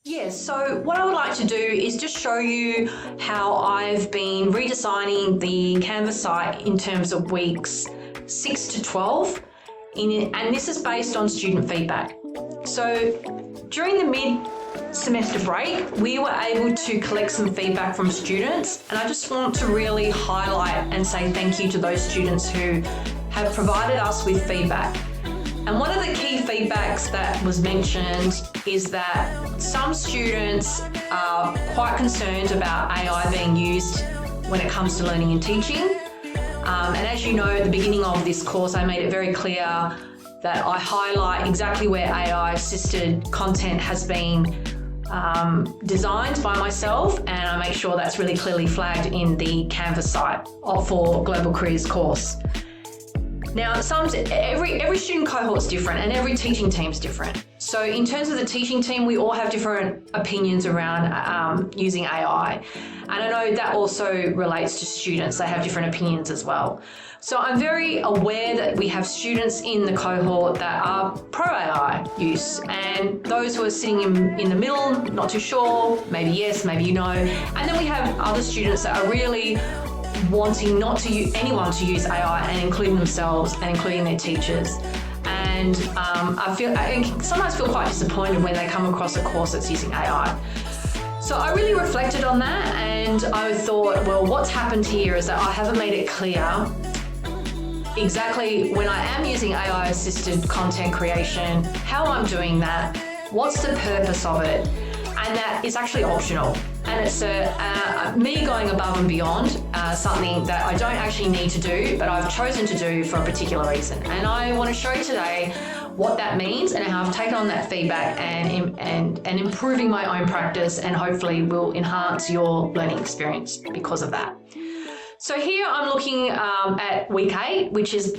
Yes, so what I would like to do is just show you how I've been redesigning the Canvas site in terms of weeks 6 to 12, and this is based on student feedback. So during the mid-semester break, we were able to collect some feedback from students, and I just want to really highlight and say thank you to those students who have provided us with feedback. And one of the key feedbacks that was mentioned is that some students are quite concerned about AI being used when it comes to learning and teaching. And as you know, at the beginning of this course, I made it very clear that I highlight exactly where AI-assisted content has been designed by myself, and I make sure that's really clearly flagged in the Canvas site for Global Careers course. Now, every student cohort is different and every teaching team is different. So in terms of the teaching team, we all have different opinions around using AI. And I know that also relates to students. They have different opinions as well. So I'm very aware that we have students in the cohort that are pro-AI use, and those who are sitting in the middle, not too sure, maybe yes, maybe no. And then we have other students that are really wanting not to use anyone to use AI, and including themselves and including their teachers. And I sometimes feel quite disappointed when they come across a course that's using AI. So I really reflected on that, and I thought, well, what's happened here is that I haven't made it clear exactly when I am using AI-assisted content creation, how I'm doing that, what's the purpose of it, and that is actually optional. And it's me going above and beyond something that I don't actually need to do, but I've chosen to do for a particular reason. And I want to show you today what that means and how I've taken on that feedback and improving my own practice, and hopefully will enhance your learning experience because of that. So here I'm looking at week 8, which is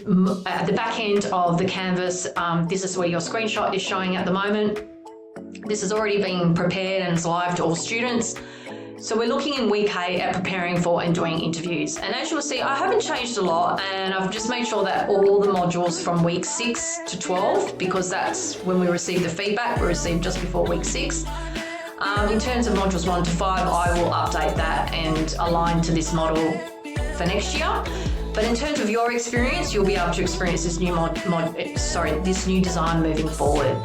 at the back end of the Canvas. This is where your screenshot is showing at the moment. This has already been prepared and is live to all students. So we're looking in week 8 at preparing for and doing interviews. And as you'll see, I haven't changed a lot, and I've just made sure that all the modules from week 6 to 12, because that's when we receive the feedback, we received just before week 6. In terms of modules 1 to 5, I will update that and align to this model for next year. But in terms of your experience, you'll be able to experience this this new design moving forward.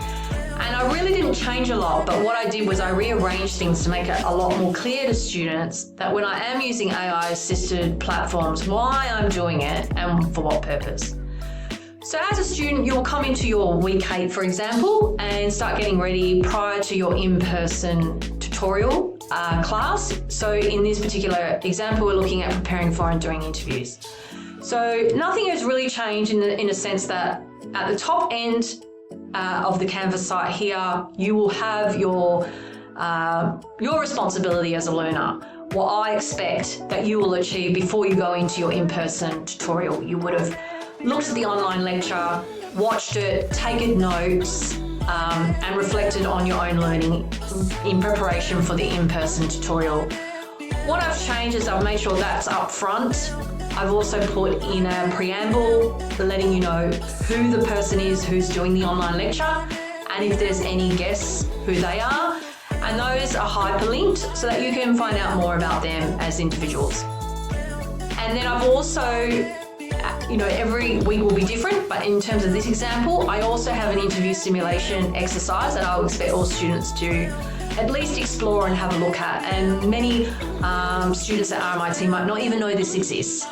And I really didn't change a lot, but what I did was I rearranged things to make it a lot more clear to students that when I am using AI-assisted platforms, why I'm doing it and for what purpose. So as a student, you'll come into your week 8, for example, and start getting ready prior to your in-person tutorial class. So in this particular example, we're looking at preparing for and doing interviews. So nothing has really changed in a sense that at the top end of the Canvas site here, you will have your responsibility as a learner. What I expect that you will achieve before you go into your in-person tutorial. You would have looked at the online lecture, watched it, taken notes, and reflected on your own learning in preparation for the in-person tutorial. What I've changed is I've made sure that's up front. I've also put in a preamble letting you know who the person is who's doing the online lecture, and if there's any guests, who they are. And those are hyperlinked so that you can find out more about them as individuals. And then I've also, every week will be different, but in terms of this example, I also have an interview simulation exercise that I would expect all students to at least explore and have a look at. And many students at RMIT might not even know this exists.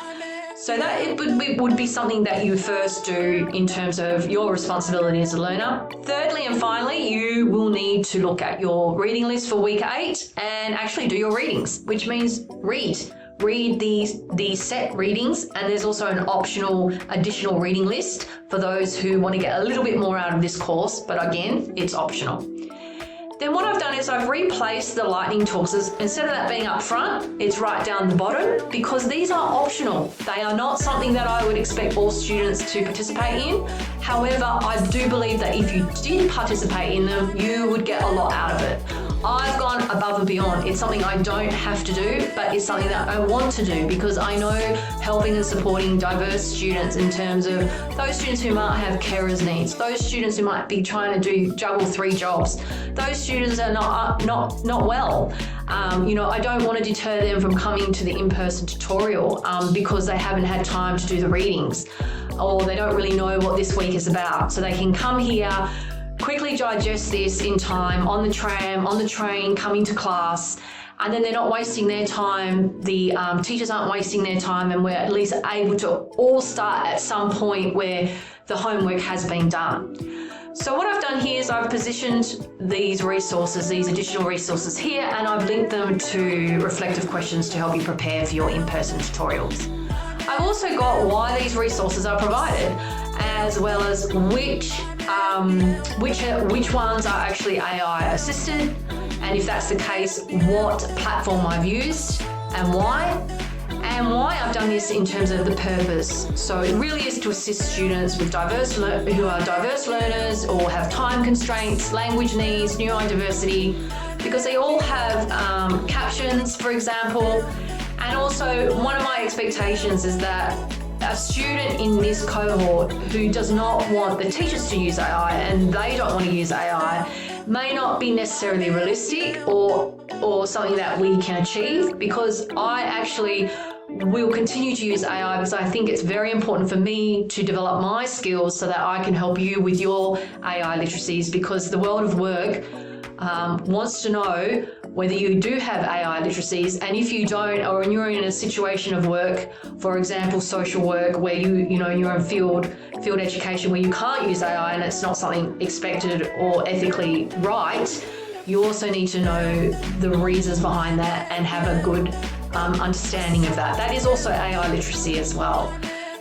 So that it would be something that you first do in terms of your responsibility as a learner. Thirdly and finally, you will need to look at your reading list for week 8 and actually do your readings, which means read these set readings, and there's also an optional additional reading list for those who want to get a little bit more out of this course, but again, it's optional. Then what I've done is I've replaced the lightning talks. Instead of that being up front, it's right down the bottom, because these are optional. They are not something that I would expect all students to participate in. However, I do believe that if you did participate in them, you would get a lot out of it. I've gone above and beyond. It's something I don't have to do, but it's something that I want to do because I know helping and supporting diverse students in terms of those students who might have carers needs, those students who might be trying to juggle 3 jobs, those students are not well. I don't want to deter them from coming to the in-person tutorial because they haven't had time to do the readings or they don't really know what this week is about. So they can come here, quickly digest this in time, on the tram, on the train, coming to class, and then they're not wasting their time, the teachers aren't wasting their time, and we're at least able to all start at some point where the homework has been done. So what I've done here is I've positioned these resources, these additional resources here, and I've linked them to reflective questions to help you prepare for your in-person tutorials. I've also got why these resources are provided, as well as which ones are actually AI assisted, and if that's the case, what platform I've used and why I've done this in terms of the purpose. So it really is to assist students with who are diverse learners or have time constraints, language needs, neurodiversity, because they all have captions, for example. And also, one of my expectations is that a student in this cohort who does not want the teachers to use AI and they don't want to use AI may not be necessarily realistic or something that we can achieve, because I actually will continue to use AI because I think it's very important for me to develop my skills so that I can help you with your AI literacies, because the world of work wants to know whether you do have AI literacies, and if you don't, or you're in a situation of work, for example, social work, where you're in field education where you can't use AI and it's not something expected or ethically right, you also need to know the reasons behind that and have a good understanding of that. That is also AI literacy as well.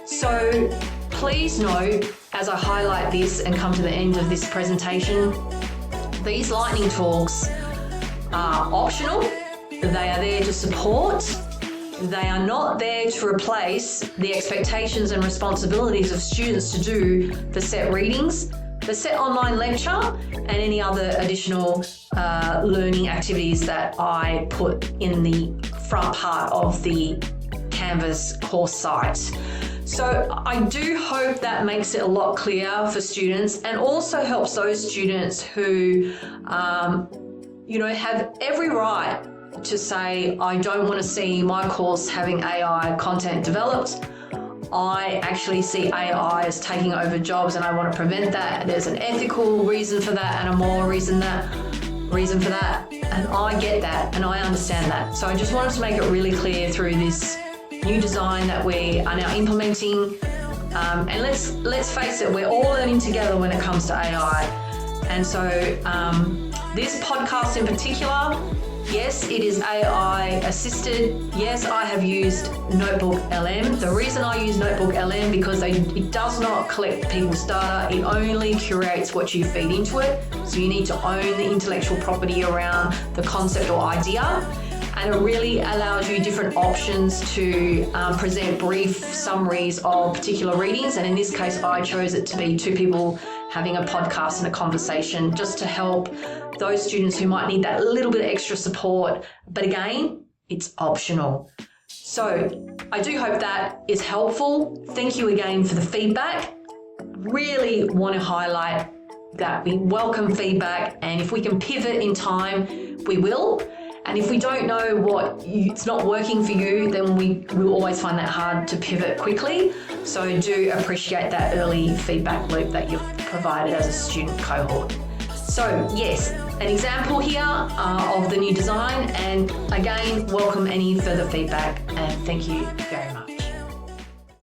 So please note, as I highlight this and come to the end of this presentation, these lightning talks are optional. They are there to support. They are not there to replace the expectations and responsibilities of students to do the set readings, the set online lecture, and any other additional learning activities that I put in the front part of the Canvas course site. So I do hope that makes it a lot clearer for students, and also helps those students who have every right to say, I don't want to see my course having AI content developed. I actually see AI as taking over jobs and I want to prevent that. There's an ethical reason for that and a moral reason for that. And I get that and I understand that. So I just wanted to make it really clear through this new design that we are now implementing. And let's face it, we're all learning together when it comes to AI. And so this podcast in particular, yes, it is AI assisted. Yes, I have used Notebook LM. The reason I use Notebook LM because it does not collect people's data. It only curates what you feed into it. So you need to own the intellectual property around the concept or idea. And it really allows you different options to present brief summaries of particular readings. And in this case, I chose it to be 2 people having a podcast and a conversation, just to help those students who might need that little bit of extra support. But again, it's optional. So I do hope that is helpful. Thank you again for the feedback. Really want to highlight that we welcome feedback, and if we can pivot in time, we will. And if we don't know it's not working for you, then we will always find that hard to pivot quickly. So do appreciate that early feedback loop that you've provided as a student cohort. So yes, an example here of the new design, and again, welcome any further feedback, and thank you very much.